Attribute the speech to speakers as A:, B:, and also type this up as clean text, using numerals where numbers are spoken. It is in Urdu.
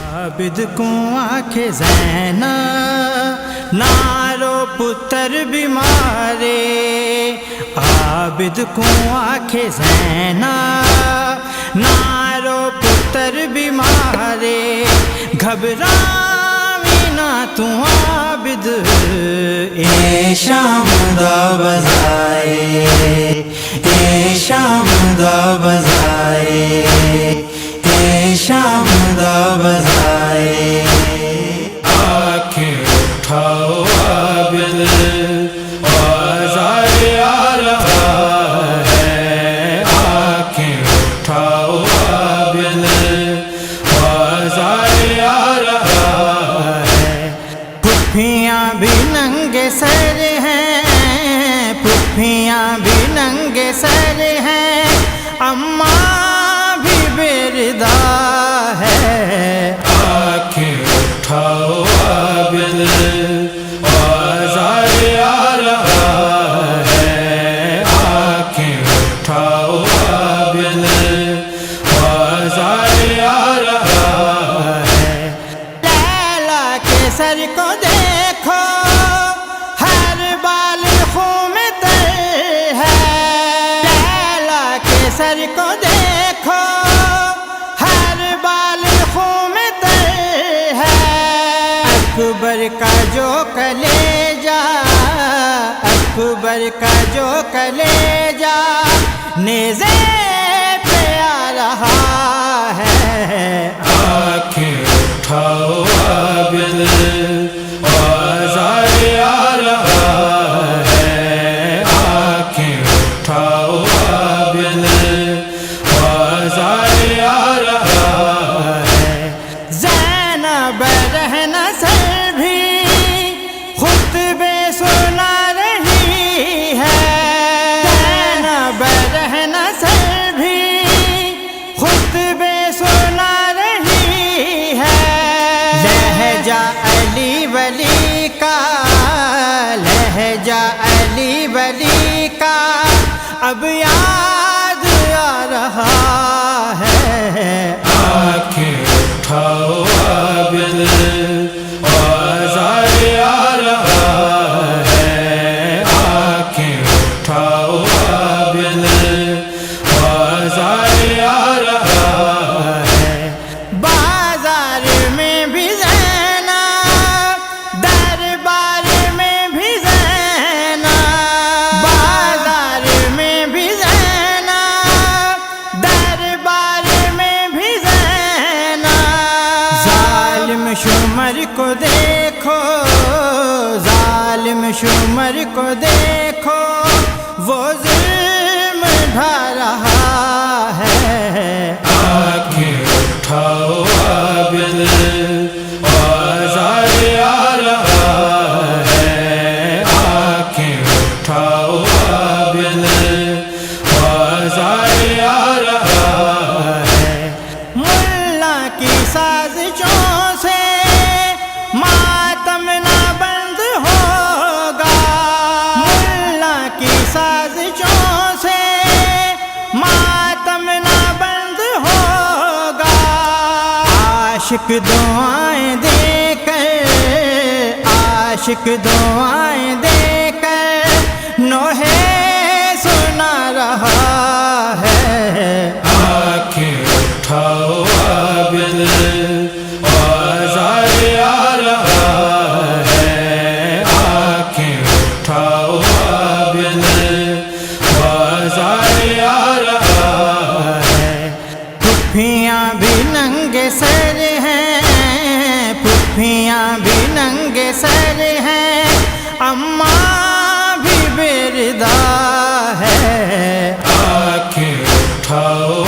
A: عابد کو آنکھیں زینا نارو پتر بیمارے، عابد کو آنکھیں زینا نارو پتر بیمارے، گھبراوی نہ تو عابد اے شام دا بزائے، اے شام دا بزائے، اے شام دا بزائے، آنکھیں اٹھاؤ عابد بازار آ رہا ہے، آنکھیں اٹھاؤ عابد بازار آ رہا ہے، پھپھیاں بھی ننگے سر ہیں، پھپھیاں بھی ننگے سر ہیں، اماں بھی بیردہ ہے، آنکھیں اٹھاؤ عابد بازار آ رہا ہے، آنکھیں اٹھاؤ عابد بازار آ رہا ہے، لیلا کے سر کو دیکھو ہر بال خوں میں تر ہے، لیلا کے سر کو دیکھو ہر بال خوں میں تر ہے، اکبر کا جو کلیجہ، اکبر کا جو کلیجہ نیزے پہ آ رہا ہے، آنکھیں اٹھاؤ عابد بازار آ رہا ہے، آنکھیں اٹھاؤ عابد بازار آ رہا ہے، زینب رہن سر بھی خطبے سنا رہی ہے، زینب رہن سر بھی خطبے سنا رہی ہے، لہجہ علی ولی کا، لہجہ علی ولی کا اب یاد آ رہا ہے، آنکھیں اٹھاؤ عابد بازار آ رہا ہے، آنکھیں اٹھاؤ عابد بازار آ رہا ہے، بازار میں بھی زینب، دربار میں بھی زینب، بازار میں بھی زینب، دربار میں بھی زینب، ظالم شمر کو دیکھو، ظالم شمر کو دیکھو وہ ظلم ڈھا رہا ہے، آنکھیں اٹھاؤ عابد بازار آ رہا ہے، آنکھیں اٹھاؤ عابد بازار آ رہا ہے، ملا کی سازشوں سے ماتم نہ بند ہوگا، ملا کی سازشوں سے ماتم نہ بند ہوگا، عاشق دعائیں دے کر، عاشق دعائیں دے کر نوحے سنا رہا ہے، آنکھیں اٹھاؤ عابد بازار آ رہا ہے، آنکھیں اٹھاؤ عابد بازار آ رہا ہے، پھپھیاں بھی ننگے سر ہیں، پھپھیاں بھی ننگے سر ہیں، اماں بھی بیردہ ہے، آنکھیں اٹھاؤ